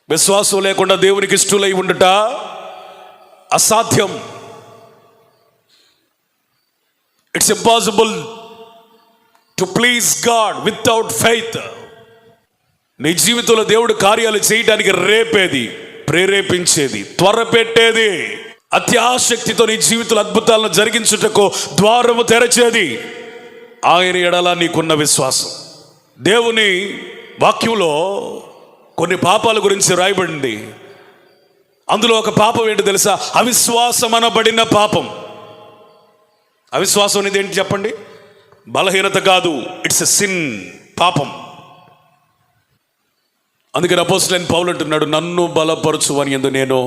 విశ్వాసం లేకుండా దేవునికి ఇష్టలై ఉండుట అసాధ్యం. It's impossible to please God without faith. నీ జీవితంలో దేవుడు కార్యాలు చేయడానికి రేపేది, ప్రేరేపించేది, త్వరపెట్టేది, అత్యాశక్తితో నీ జీవితంలో అద్భుతాలను జరిగించుటకు ద్వారము తెరచేది ఆయన ఎడల నీకున్న విశ్వాసం. దేవుని వాక్యంలో కొన్ని పాపాల గురించి రాయబడింది. అందులో ఒక పాపం ఏంటి తెలుసా? అవిశ్వాసం అనబడిన పాపం. అవిశ్వాసం అనేది ఏంటి చెప్పండి? బలహీనత కాదు, ఇట్స్ ఎ సిన్, పాపం. అందుకని అపోస్తలుడైన పౌలు అంటున్నాడు, నన్ను బలపరచు అని యందు నేను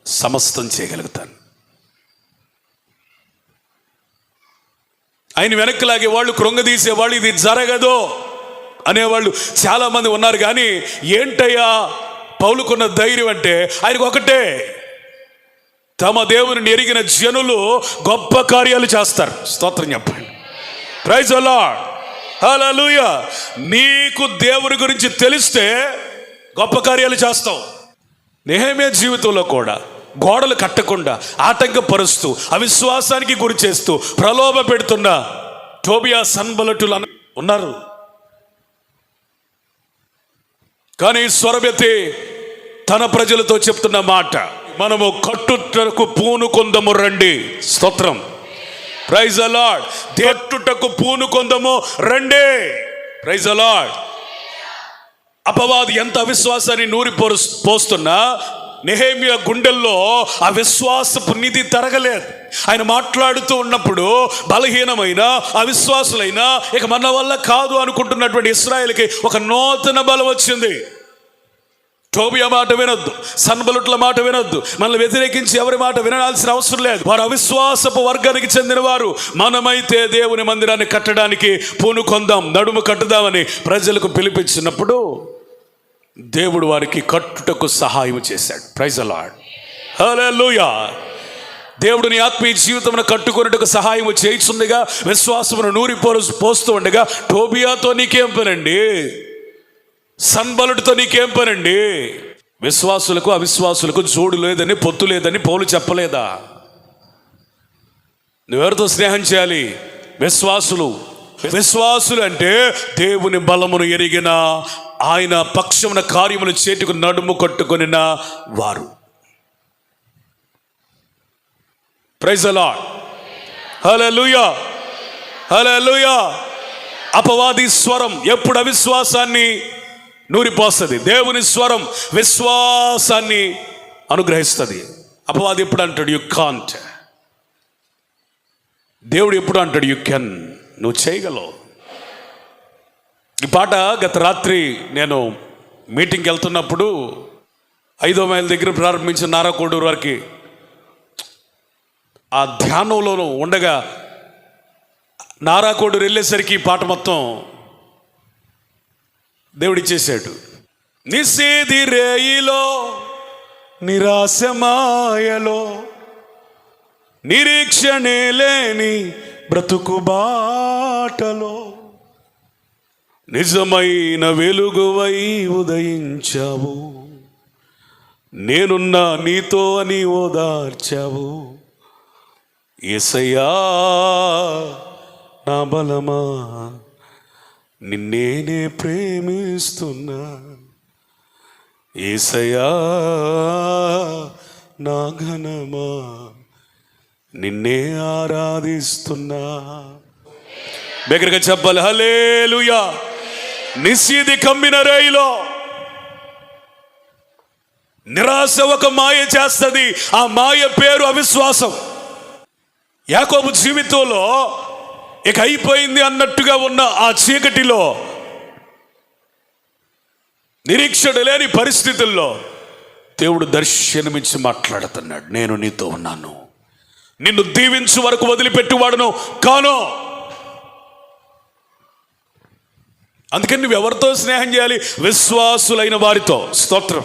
సమస్తం చేయగలుగుతాను. ఆయన వెనక్కి లాగేవాళ్ళు, కృంగదీసేవాళ్ళు, ఇది జరగదు అనేవాళ్ళు చాలామంది ఉన్నారు. కానీ ఏంటయ్యా పౌలుకున్న ధైర్యం అంటే ఆయనకు ఒకటే, తమ దేవుని ఎరిగిన జనులు గొప్ప కార్యాలు చేస్తారు. స్తోత్రం చెప్పండి. Praise the lord. హల్లెలూయా. నీకు దేవుని గురించి తెలిస్తే గొప్ప కార్యాలు చేస్తావు. నెహెమ్యా జీవితంలో కూడా గోడలు కట్టకుండా ఆటంకపరుస్తూ అవిశ్వాసానికి గురి చేస్తూ ప్రలోభ పెడుతున్న టోబియా, సన్బల్లటులు ఉన్నారు. కానీ స్వరమెత్తి తన ప్రజలతో చెప్తున్న మాట, మనము కట్టుటకు పూనుకొందము రండి. స్తోత్రం. Praise the lord. కట్టుటకు పూనుకొందము రండి. Praise the lord. అపవాది ఎంత అవిశ్వాసాన్ని నూరి పోస్తున్నా నెహెమ్యా గుండెల్లో ఆ విశ్వాసపు నిధి తరగలేదు. ఆయన మాట్లాడుతూ ఉన్నప్పుడు బలహీనమైన అవిశ్వాసులైన ఇక మన వల్ల కాదు అనుకుంటున్నటువంటి ఇశ్రాయేలుకి ఒక నూతన బలం వచ్చింది. టోబియా మాట వినొద్దు, సన్బల్లటుల మాట వినొద్దు, మనల్ని వ్యతిరేకించి ఎవరి మాట వినాల్సిన అవసరం లేదు. వారు అవిశ్వాసపు వర్గానికి చెందిన వారు. మనమైతే దేవుని మందిరాన్ని కట్టడానికి పూనుకొందాం, నడుము కట్టుదామని ప్రజలకు పిలిపించినప్పుడు దేవుడు వారికి కట్టుటకు సహాయం చేశాడు. Praise the lord. హల్లెలూయా. దేవుడు నీ ఆత్మీయ జీవితమును కట్టుకున్నట్టుకు సహాయం చేయిస్తుండగా, విశ్వాసమును నూరి పోస్తూ ఉండగా, టోబియాతో నీకేం పనండి, సన్బల్లటుతో నీకేం పనండి? విశ్వాసులకు అవిశ్వాసులకు జోడు లేదని, పొత్తు లేదని పౌలు చెప్పలేదా? నువ్వెవరితో స్నేహం చేయాలి? విశ్వాసులు అంటే దేవుని బలమును ఎరిగిన, ఆయన పక్షమున కార్యములు చేటుకు నడుము కట్టుకొనిన వారు. Praise the lord. Hallelujah. Hallelujah. అపవాది స్వరం ఎప్పుడు అవిశ్వాసాన్ని నూరిపోస్తుంది, దేవుని స్వరం విశ్వాసాన్ని అనుగ్రహిస్తుంది. అపవాది ఎప్పుడు అంటాడు యు కాంట్, దేవుడు ఎప్పుడు అంటాడు యు కెన్, నువ్వు చేయగలవు. ఈ పాట గత రాత్రి నేను మీటింగ్కి వెళ్తున్నప్పుడు 5వ మైల్ దగ్గర ప్రారంభించిన నారాకోడూరు వారికి ఆ ధ్యానంలో ఉండగా నారాకోడూరు వెళ్ళేసరికి ఈ పాట మొత్తం దేవుడిచ్చేసాడు. నిశేధి రేయిలో, నిరాశమాయలో, నిరీక్షణే లేని బ్రతుకు బాటలో, నిజమైన వెలుగువై ఉదయించావు, నేనున్నా నీతో అని ఓదార్చావు. యేసయ్యా నా బలమా, నిన్నేనే ప్రేమిస్తున్నా. యేసయ్యా నా ఘనమా, నిన్నే ఆరాధిస్తున్నా. దగ్గరగా చెప్పాలి హల్లెలూయా. నిశీధి కమ్మిన రేయిలో నిరాశ ఒక మాయ చేస్తుంది. ఆ మాయ పేరు అవిశ్వాసం. యాకోబు జీవితంలో ఇక అయిపోయింది అన్నట్టుగా ఉన్న ఆ చీకటిలో, నిరీక్షణ లేని పరిస్థితుల్లో దేవుడు దర్శనమిచ్చి మాట్లాడుతున్నాడు, నేను నీతో ఉన్నాను, నిన్ను దీవించు వరకు వదిలిపెట్టువాడును కాను. అందుకని నువ్వు ఎవరితో స్నేహం చేయాలి? విశ్వాసులైన వారితో. స్తోత్రం.